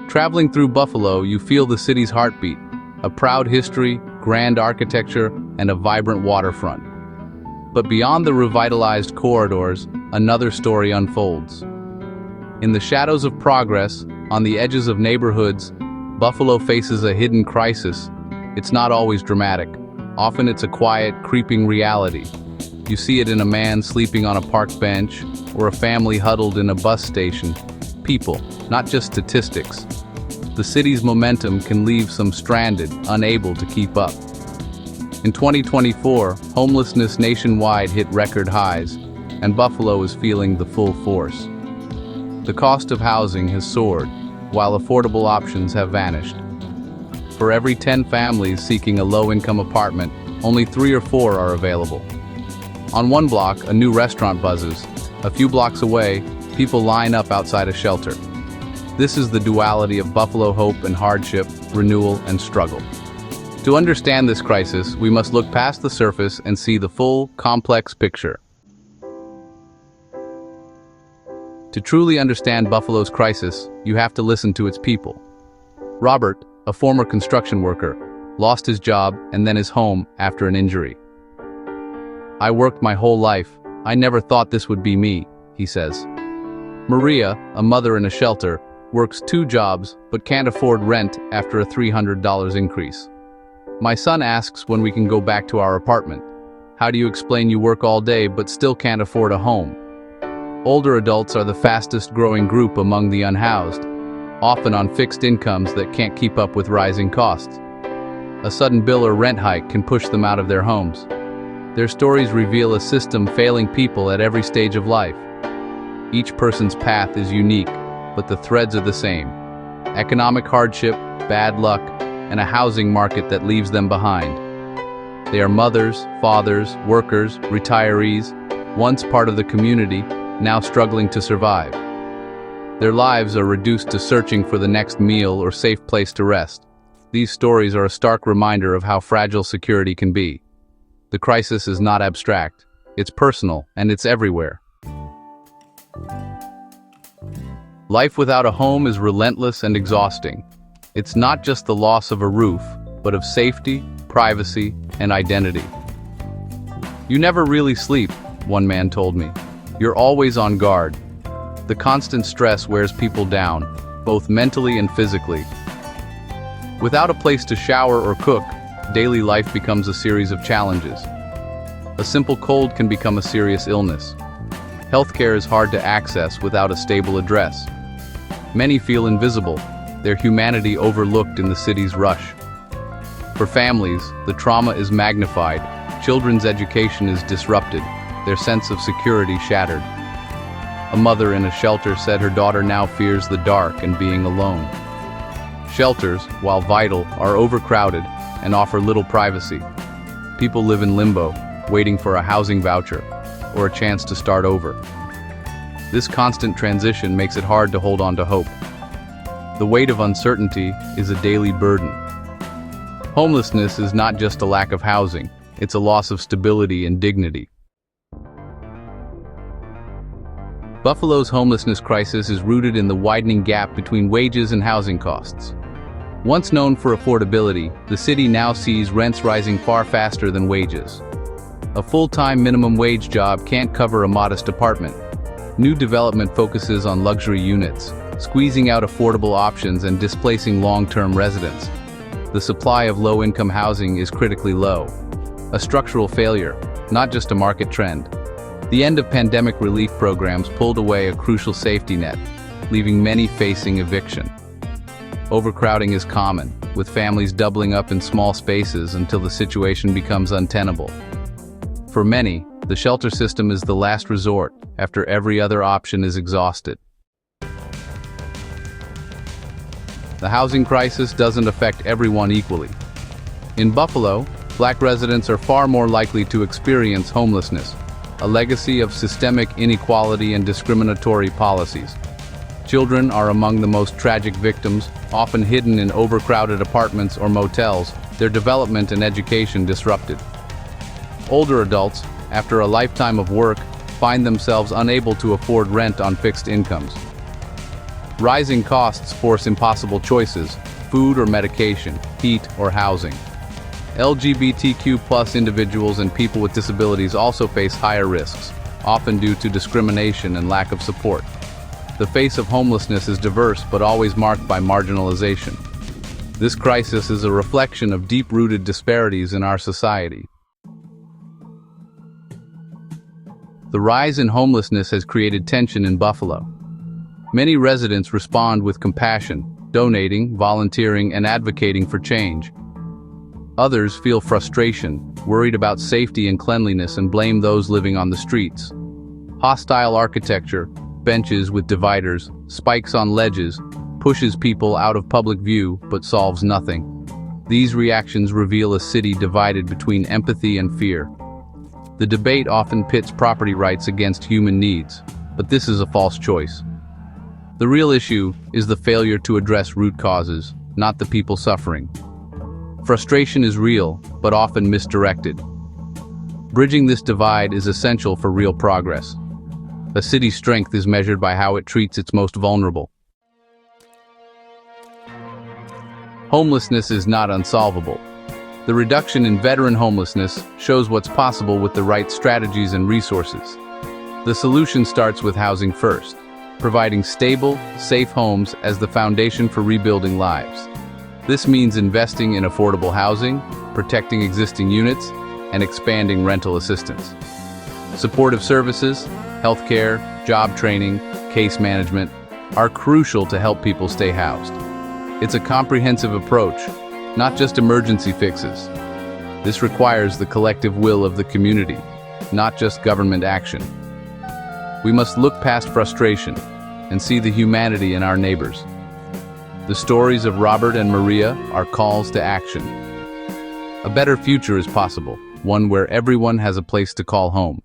Traveling through Buffalo, you feel the city's heartbeat, a proud history, grand architecture, and a vibrant waterfront. But beyond the revitalized corridors, another story unfolds. In the shadows of progress, on the edges of neighborhoods, Buffalo faces a hidden crisis. It's not always dramatic. Often it's a quiet, creeping reality. You see it in a man sleeping on a park bench, or a family huddled in a bus station. People, not just statistics. The city's momentum can leave some stranded, unable to keep up. In 2024, homelessness nationwide hit record highs, and Buffalo is feeling the full force. The cost of housing has soared, while affordable options have vanished. For every 10 families seeking a low-income apartment, only 3 or 4 are available. On one block, a new restaurant buzzes. A few blocks away, people line up outside a shelter. This is the duality of Buffalo hope and hardship, renewal and struggle. To understand this crisis, we must look past the surface and see the full, complex picture. To truly understand Buffalo's crisis, you have to listen to its people. Robert, a former construction worker, lost his job and then his home after an injury. "I worked my whole life. I never thought this would be me," he says. Maria, a mother in a shelter, works 2 jobs but can't afford rent after a $300 increase. "My son asks when we can go back to our apartment. How do you explain you work all day but still can't afford a home?" Older adults are the fastest growing group among the unhoused, often on fixed incomes that can't keep up with rising costs. A sudden bill or rent hike can push them out of their homes. Their stories reveal a system failing people at every stage of life. Each person's path is unique, but the threads are the same: economic hardship, bad luck, and a housing market that leaves them behind. They are mothers, fathers, workers, retirees, once part of the community, now struggling to survive. Their lives are reduced to searching for the next meal or safe place to rest. These stories are a stark reminder of how fragile security can be. The crisis is not abstract, it's personal, and it's everywhere. Life without a home is relentless and exhausting. It's not just the loss of a roof, but of safety, privacy, and identity. "You never really sleep," one man told me. "You're always on guard." The constant stress wears people down, both mentally and physically. Without a place to shower or cook, daily life becomes a series of challenges. A simple cold can become a serious illness. Healthcare is hard to access without a stable address. Many feel invisible, their humanity overlooked in the city's rush. For families, the trauma is magnified, children's education is disrupted, their sense of security shattered. A mother in a shelter said her daughter now fears the dark and being alone. Shelters, while vital, are overcrowded and offer little privacy. People live in limbo, waiting for a housing voucher or a chance to start over. This constant transition makes it hard to hold on to hope. The weight of uncertainty is a daily burden. Homelessness is not just a lack of housing, it's a loss of stability and dignity. Buffalo's homelessness crisis is rooted in the widening gap between wages and housing costs. Once known for affordability, the city now sees rents rising far faster than wages. A full-time minimum wage job can't cover a modest apartment. New development focuses on luxury units, squeezing out affordable options and displacing long-term residents. The supply of low-income housing is critically low. A structural failure, not just a market trend. The end of pandemic relief programs pulled away a crucial safety net, leaving many facing eviction. Overcrowding is common, with families doubling up in small spaces until the situation becomes untenable. For many, the shelter system is the last resort after every other option is exhausted. The housing crisis doesn't affect everyone equally. In Buffalo, Black residents are far more likely to experience homelessness, a legacy of systemic inequality and discriminatory policies. Children are among the most tragic victims, often hidden in overcrowded apartments or motels, their development and education disrupted. Older adults, after a lifetime of work, find themselves unable to afford rent on fixed incomes. Rising costs force impossible choices: food or medication, heat or housing. LGBTQ+ individuals and people with disabilities also face higher risks, often due to discrimination and lack of support. The face of homelessness is diverse but always marked by marginalization. This crisis is a reflection of deep-rooted disparities in our society. The rise in homelessness has created tension in Buffalo. Many residents respond with compassion, donating, volunteering, and advocating for change. Others feel frustration, worried about safety and cleanliness, and blame those living on the streets. Hostile architecture, benches with dividers, spikes on ledges, pushes people out of public view but solves nothing. These reactions reveal a city divided between empathy and fear. The debate often pits property rights against human needs, but this is a false choice. The real issue is the failure to address root causes, not the people suffering. Frustration is real, but often misdirected. Bridging this divide is essential for real progress. A city's strength is measured by how it treats its most vulnerable. Homelessness is not unsolvable. The reduction in veteran homelessness shows what's possible with the right strategies and resources. The solution starts with housing first, providing stable, safe homes as the foundation for rebuilding lives. This means investing in affordable housing, protecting existing units, and expanding rental assistance. Supportive services, healthcare, job training, case management are crucial to help people stay housed. It's a comprehensive approach, not just emergency fixes. This requires the collective will of the community, not just government action. We must look past frustration and see the humanity in our neighbors. The stories of Robert and Maria are calls to action. A better future is possible, one where everyone has a place to call home.